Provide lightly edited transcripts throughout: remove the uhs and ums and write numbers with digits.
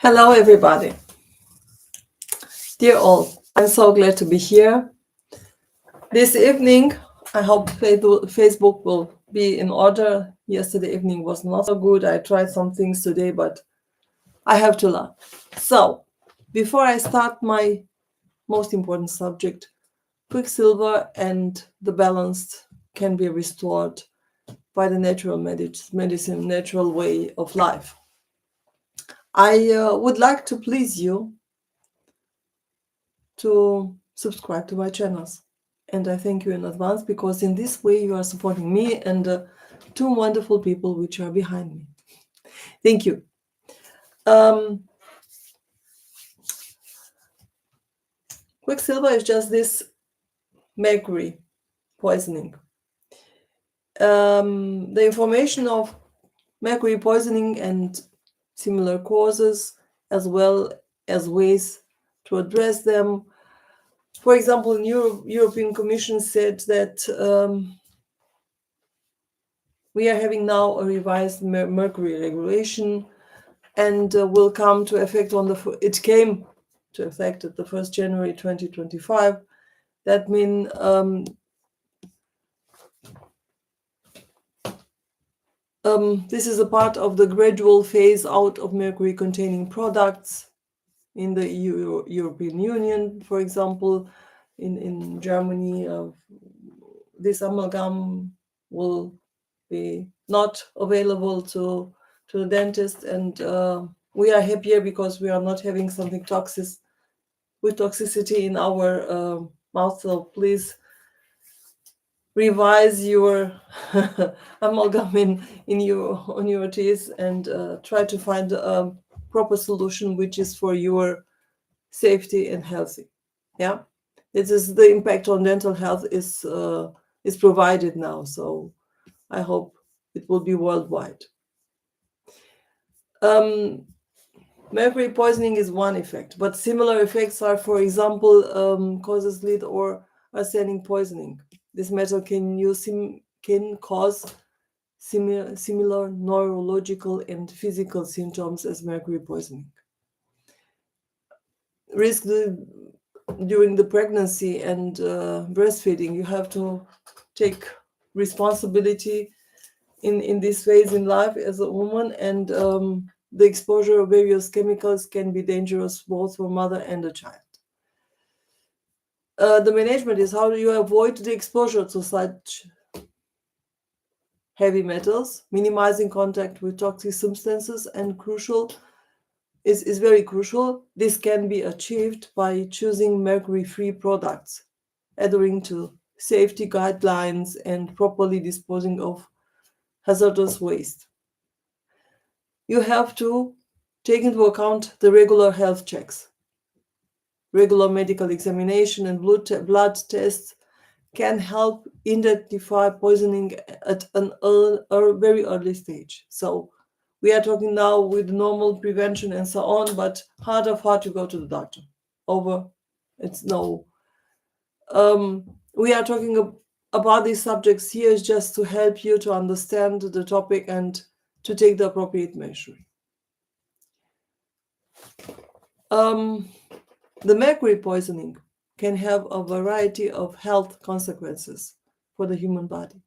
Hello, everybody. Dear all, I'm so glad to be here. This evening, I hope Facebook will be in order. Yesterday evening was not so good. I tried some things today, but I have to learn. So, before I start my most important subject, Quicksilver and the balance can be restored by the natural medicine, natural way of life. I would like to please you to subscribe to my channels. And I thank you in advance because in this way you are supporting me and two wonderful people which are behind me. Thank you. Quicksilver is just this mercury poisoning. The information of mercury poisoning and similar causes, as well as ways to address them. For example, the European Commission said that we are having now a revised mercury regulation, and will come to effect it came to effect at the 1st January 2025. That means this is a part of the gradual phase out of mercury containing products in the European Union. For example, in Germany, this amalgam will be not available to the dentist, and we are happier because we are not having something toxic with toxicity in our mouth. So please revise your amalgam on your teeth and try to find a proper solution which is for your safety and healthy. Yeah, this is the impact on dental health is provided now, so I hope it will be worldwide. Mercury poisoning is one effect, but similar effects are, for example, causes lead or arsenic poisoning. This metal can cause similar neurological and physical symptoms as mercury poisoning. Risk during the pregnancy and breastfeeding. You have to take responsibility in this phase in life as a woman, and the exposure of various chemicals can be dangerous both for mother and a child. The management is how do you avoid the exposure to such heavy metals, minimizing contact with toxic substances, and is very crucial. This can be achieved by choosing mercury-free products, adhering to safety guidelines, and properly disposing of hazardous waste. You have to take into account the regular health checks. Regular medical examination and blood tests can help identify poisoning at a very early stage. So we are talking now with normal prevention and so on, but hard of heart, you go to the doctor. Over. It's no. We are talking about these subjects here is just to help you to understand the topic and to take the appropriate measure. The mercury poisoning can have a variety of health consequences for the human body,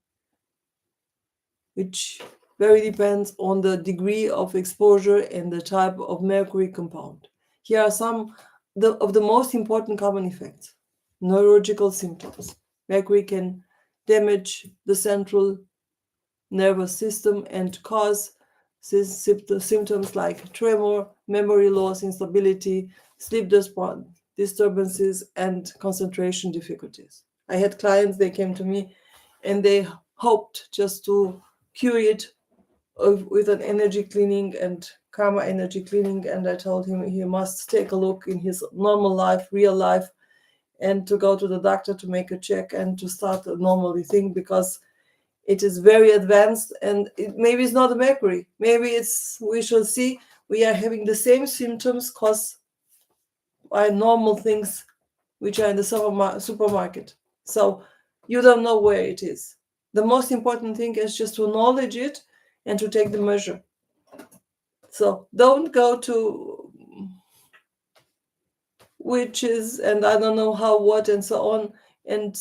which very depends on the degree of exposure and the type of mercury compound. Here are some of the most important common effects. Neurological symptoms. Mercury can damage the central nervous system and cause symptoms like tremor, memory loss, instability, sleep disturbances, and concentration difficulties. I had clients, they came to me and they hoped just to cure it with an energy cleaning and karma energy cleaning, and I told him he must take a look in his normal life, real life, and to go to the doctor to make a check and to start a normal thing, because it is very advanced, and maybe it's not the mercury. Maybe we shall see, we are having the same symptoms caused by normal things which are in the supermarket. So you don't know where it is. The most important thing is just to acknowledge it and to take the measure. So don't go to witches and I don't know how, what, and so on, and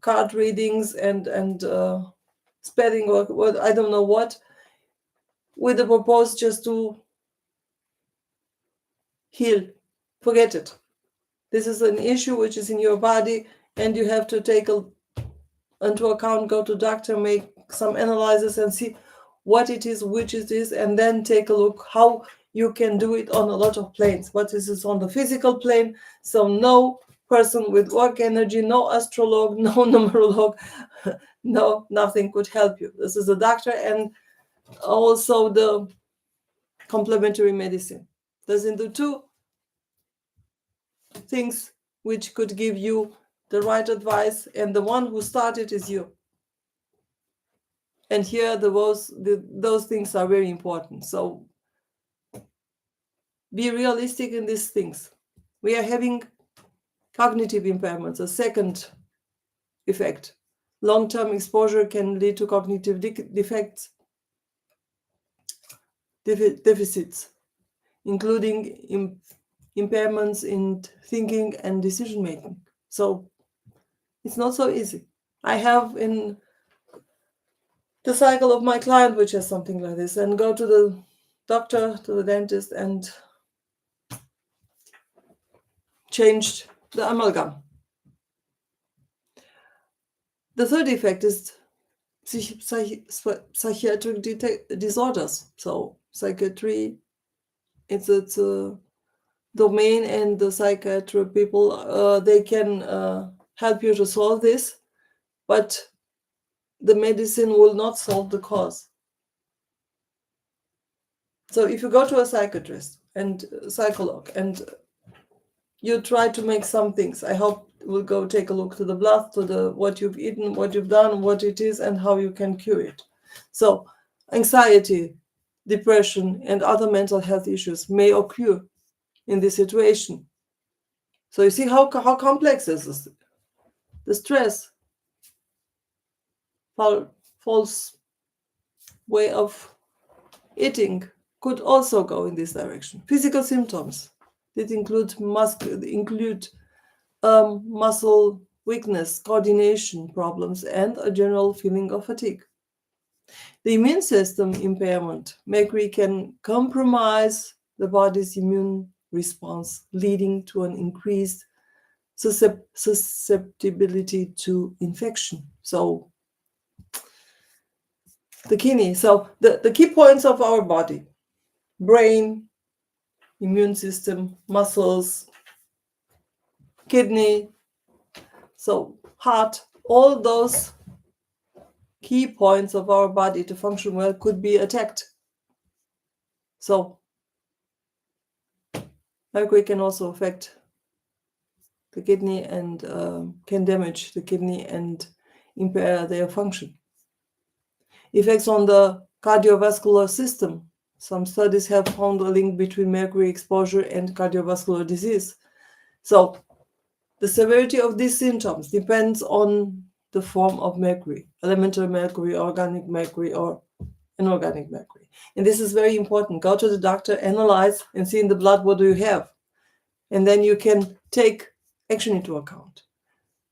card readings and spelling or what, I don't know what, with the purpose just to heal. Forget it. This is an issue which is in your body, and you have to take into account, go to doctor, make some analysis and see what it is, which it is, and then take a look how you can do it on a lot of planes. But this is on the physical plane, so no person with work energy, no astrolog, no numerolog, no, nothing could help you. This is a doctor and also the complementary medicine. Doesn't do two things which could give you the right advice, and the one who started is you. And here those things are very important. So be realistic in these things. We are having cognitive impairments, a second effect. Long-term exposure can lead to cognitive defects, deficits, including impairments in thinking and decision making. So it's not so easy. I have in the cycle of my client which has something like this, and go to the doctor, to the dentist, and changed the amalgam. The third effect is psychiatric disorders. So psychiatry, it's a domain, and the psychiatric people, they can help you to solve this, but the medicine will not solve the cause. So if you go to a psychiatrist and psycholog and you try to make some things, I hope we'll go take a look to the blood, to the what you've eaten, what you've done, what it is, and how you can cure it. So anxiety, depression, and other mental health issues may occur in this situation. So you see how complex this is. The stress, false way of eating could also go in this direction. Physical symptoms that include muscle weakness, coordination problems, and a general feeling of fatigue. The immune system impairment, mercury can compromise the body's immune response, leading to an increased susceptibility to infection. So the kidney, so the key points of our body: brain, immune system, muscles, kidney, so heart, all those key points of our body to function well could be attacked. So mercury can also affect the kidney and can damage the kidney and impair their function. Effects on the cardiovascular system. Some studies have found a link between mercury exposure and cardiovascular disease. So the severity of these symptoms depends on the form of mercury: elemental mercury, organic mercury, or inorganic mercury. And this is very important. Go to the doctor, analyze, and see in the blood what do you have. And then you can take action into account.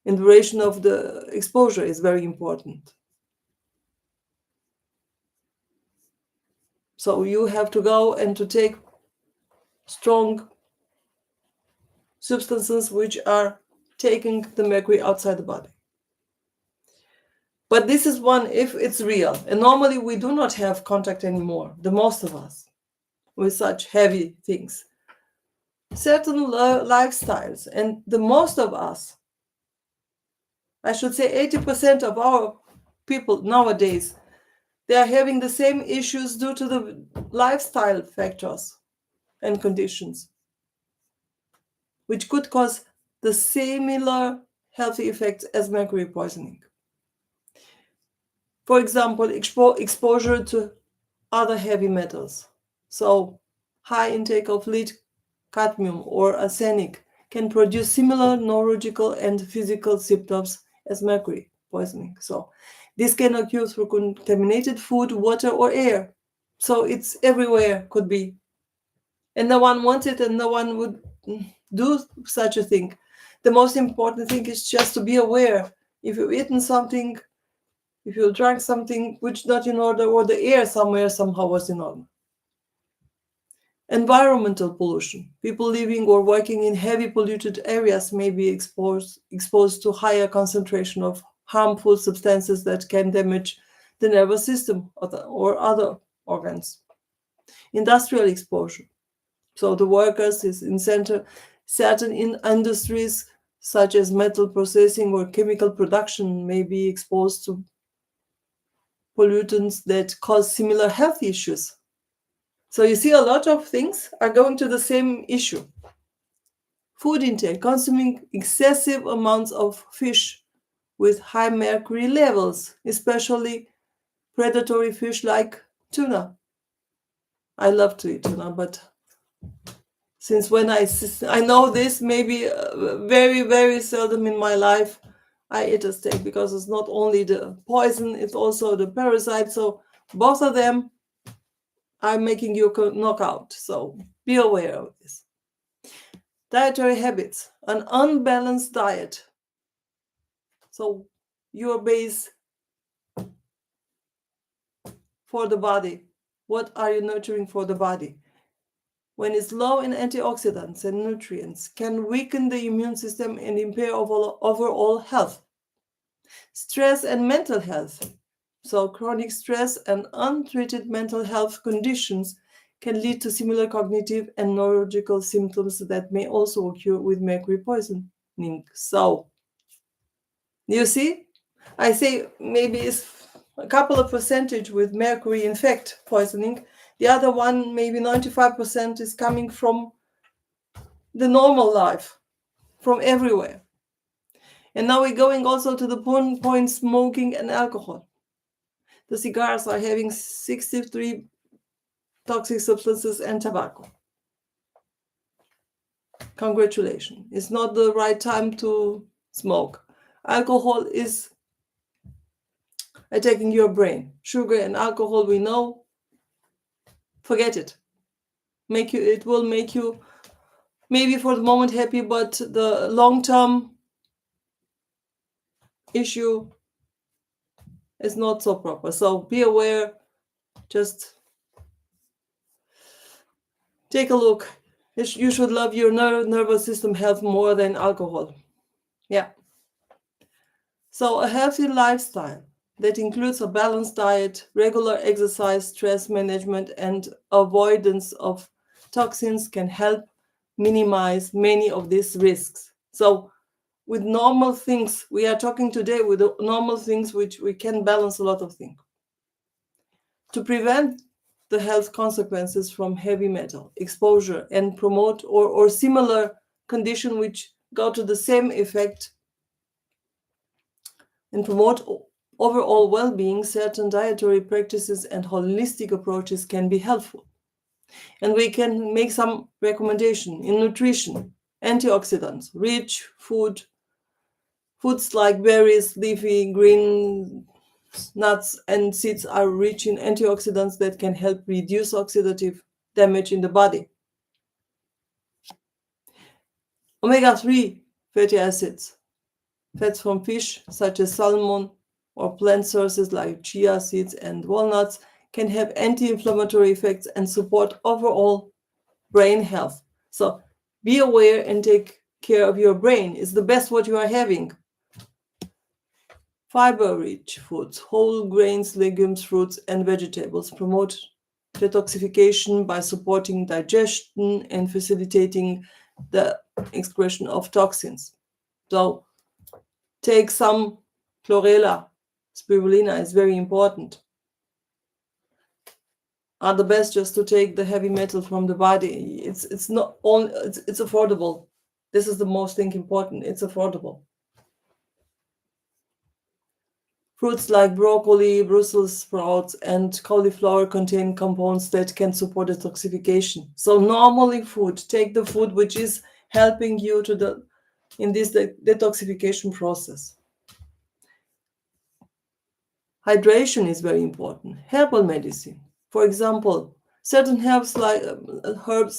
And duration of the exposure is very important. So you have to go and to take strong substances which are taking the mercury outside the body. But this is one if it's real. And normally we do not have contact anymore, the most of us, with such heavy things. Certain lifestyles, and the most of us, I should say 80% of our people nowadays, they are having the same issues due to the lifestyle factors and conditions, which could cause the similar healthy effects as mercury poisoning. For example, exposure to other heavy metals. So high intake of lead, cadmium, or arsenic can produce similar neurological and physical symptoms as mercury poisoning. So this can occur through contaminated food, water, or air. So it's everywhere, could be. And no one wants it, and no one would do such a thing. The most important thing is just to be aware. If you've eaten something, if you drank something which not in order, or the air somewhere somehow was in order. Environmental pollution. People living or working in heavy polluted areas may be exposed to higher concentration of harmful substances that can damage the nervous system or other organs. Industrial exposure. So the workers is in certain industries such as metal processing or chemical production may be exposed to pollutants that cause similar health issues. So you see, a lot of things are going to the same issue. Food intake, consuming excessive amounts of fish with high mercury levels, especially predatory fish like tuna. I love to eat tuna, but since when I know this, maybe very, very seldom in my life, I eat a steak, because it's not only the poison, it's also the parasite. So both of them are making you knock out. So be aware of this. Dietary habits, an unbalanced diet. So your base for the body. What are you nurturing for the body? When it's low in antioxidants and nutrients, can weaken the immune system and impair overall health. Stress and mental health. So chronic stress and untreated mental health conditions can lead to similar cognitive and neurological symptoms that may also occur with mercury poisoning. So, you see, I say maybe it's a couple of percentage with mercury in fact poisoning. The other one, maybe 95%, is coming from the normal life, from everywhere. And now we're going also to the point smoking and alcohol. The cigars are having 63 toxic substances and tobacco. Congratulations. It's not the right time to smoke. Alcohol is attacking your brain. Sugar and alcohol, we know, forget it. It will make you maybe for the moment happy, but the long-term issue is not so proper. So be aware, just take a look. You should love your nervous system health more than alcohol. Yeah. So a healthy lifestyle that includes a balanced diet, regular exercise, stress management, and avoidance of toxins can help minimize many of these risks. So with normal things, we are talking today with normal things which we can balance a lot of things. To prevent the health consequences from heavy metal exposure and promote or similar condition which go to the same effect and promote overall well-being, certain dietary practices and holistic approaches can be helpful. And we can make some recommendation in nutrition, antioxidants, rich foods like berries, leafy, green nuts and seeds are rich in antioxidants that can help reduce oxidative damage in the body. Omega-3 fatty acids, fats from fish such as salmon or plant sources like chia seeds and walnuts can have anti-inflammatory effects and support overall brain health. So be aware and take care of your brain. It's the best what you are having. Fiber-rich foods, whole grains, legumes, fruits, and vegetables promote detoxification by supporting digestion and facilitating the excretion of toxins. So take some chlorella. Spirulina is very important. Are the best just to take the heavy metal from the body. It's not only it's affordable. This is the most thing important. It's affordable. Fruits like broccoli, Brussels sprouts, and cauliflower contain compounds that can support detoxification. So normally take the food which is helping you in this detoxification process. Hydration is very important. Herbal medicine. For example, certain herbs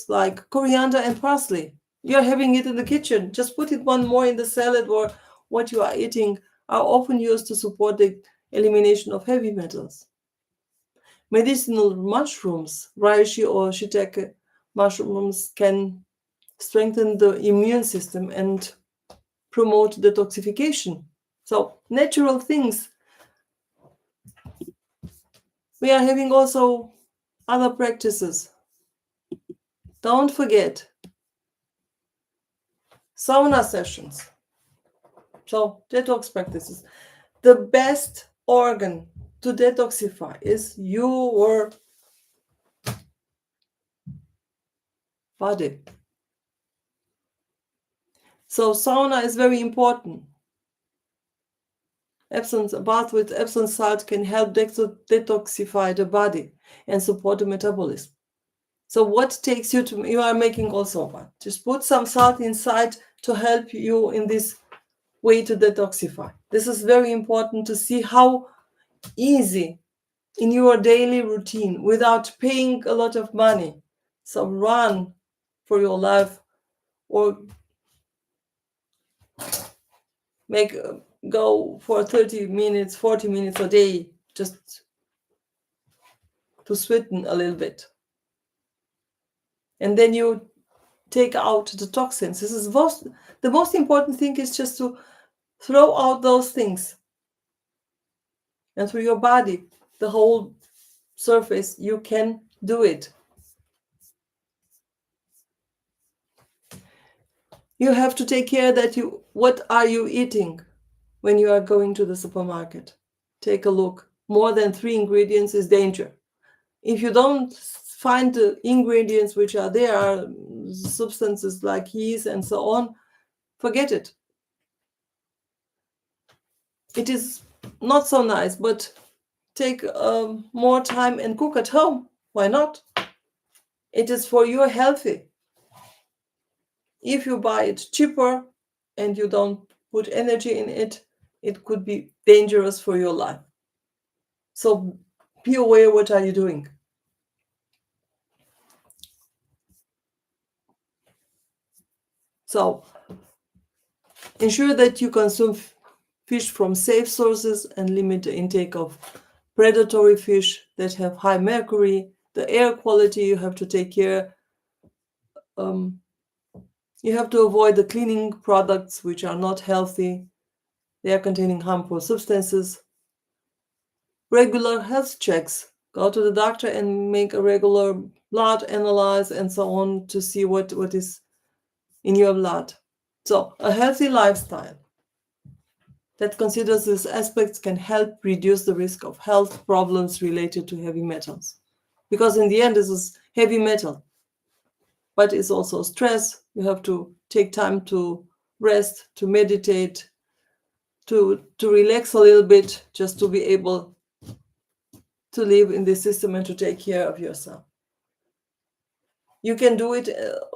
like coriander and parsley You're having it in the kitchen. Just put it one more in the salad, or what you are eating are often used to support the elimination of heavy metals. Medicinal mushrooms, reishi or shiitake mushrooms, can strengthen the immune system and promote detoxification. So, natural things. We are having also other practices. Don't forget sauna sessions. So, detox practices. The best organ to detoxify is your body. So, sauna is very important. A bath with Epsom salt can help detoxify the body and support the metabolism. So what takes you to, you are making also one. Just put some salt inside to help you in this way to detoxify. This is very important to see how easy in your daily routine without paying a lot of money. So run for your life, or go for 30 minutes, 40 minutes a day, just to sweeten a little bit. And then you take out the toxins. This is the most important thing is just to throw out those things. And through your body, the whole surface, you can do it. You have to take care that what are you eating when you are going to the supermarket? Take a look. More than 3 ingredients is danger. If you don't find the ingredients which are there, substances like yeast and so on, forget it. It is not so nice, but take more time and cook at home. Why not? It is for your healthy. If you buy it cheaper and you don't put energy in it, it could be dangerous for your life. So be aware what are you doing. So ensure that you consume fish from safe sources and limit the intake of predatory fish that have high mercury. The air quality, you have to take care. You have to avoid the cleaning products which are not healthy. They are containing harmful substances. Regular health checks. Go to the doctor and make a regular blood analyze and so on to see what is in your blood. So a healthy lifestyle that considers these aspects can help reduce the risk of health problems related to heavy metals. Because in the end, this is heavy metal, but it's also stress. You have to take time to rest, to meditate, to relax a little bit, just to be able to live in this system and to take care of yourself. You can do it.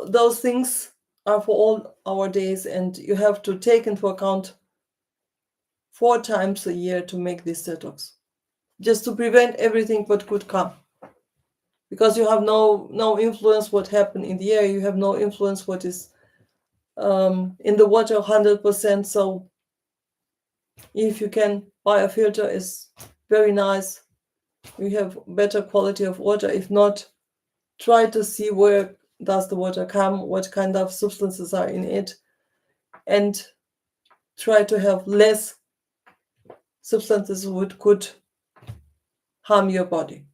Those things are for all our days, and you have to take into account 4 times a year to make this detox, just to prevent everything what could come. Because you have no influence what happened in the air. You have no influence what is in the water 100%. So if you can buy a filter, is very nice. We have better quality of water. If not, try to see where does the water come, what kind of substances are in it, and try to have less substances which could harm your body.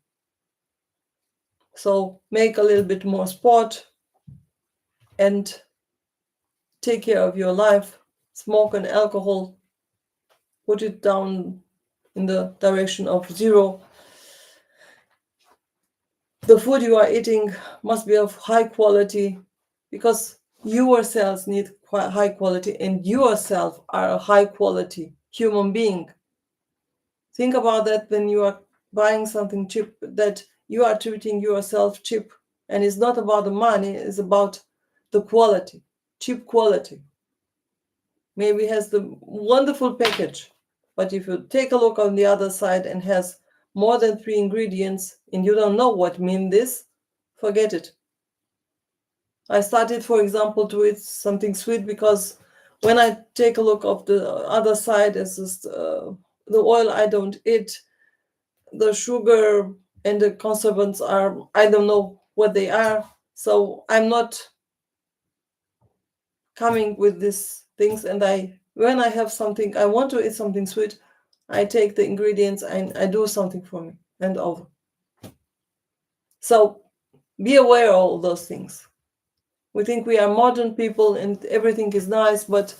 So make a little bit more sport and take care of your life. Smoke and alcohol, put it down in the direction of 0. The food you are eating must be of high quality, because your cells need high quality, and yourself are a high quality human being. Think about that when you are buying something cheap, that you are treating yourself cheap. And it's not about the money, it's about the quality, cheap quality. Maybe it has the wonderful package, but if you take a look on the other side and has more than 3 ingredients and you don't know what mean this, forget it. I started, for example, to eat something sweet because when I take a look of the other side, is just, the oil I don't eat, the sugar and the conservants are, I don't know what they are. So I'm not coming with these things. And when I have something, I want to eat something sweet, I take the ingredients and I do something for me and over. So be aware of all those things. We think we are modern people and everything is nice, but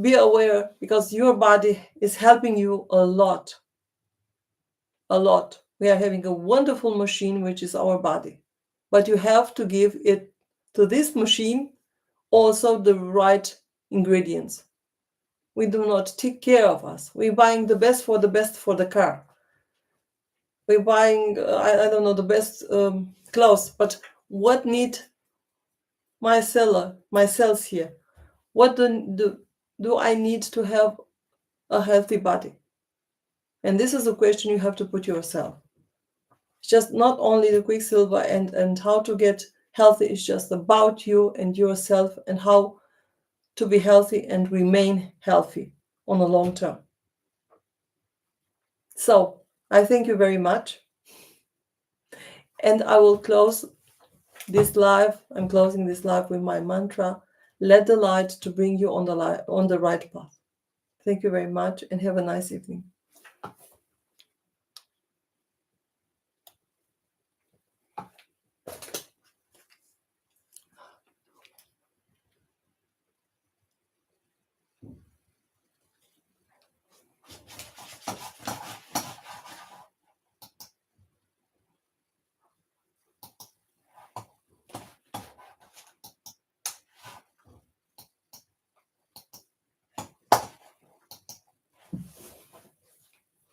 be aware, because your body is helping you a lot. A lot. We are having a wonderful machine, which is our body. But you have to give it to this machine also the right ingredients. We do not take care of us. We're buying the best for the car. We're buying, I don't know, the best clothes. But what need my cells here? What do I need to have a healthy body? And this is a question you have to put yourself. It's just not only the Quicksilver and how to get healthy. It's just about you and yourself and how to be healthy and remain healthy on the long term. So I thank you very much. And I will close this live. I'm closing this live with my mantra: let the light to bring you on the right path. Thank you very much and have a nice evening.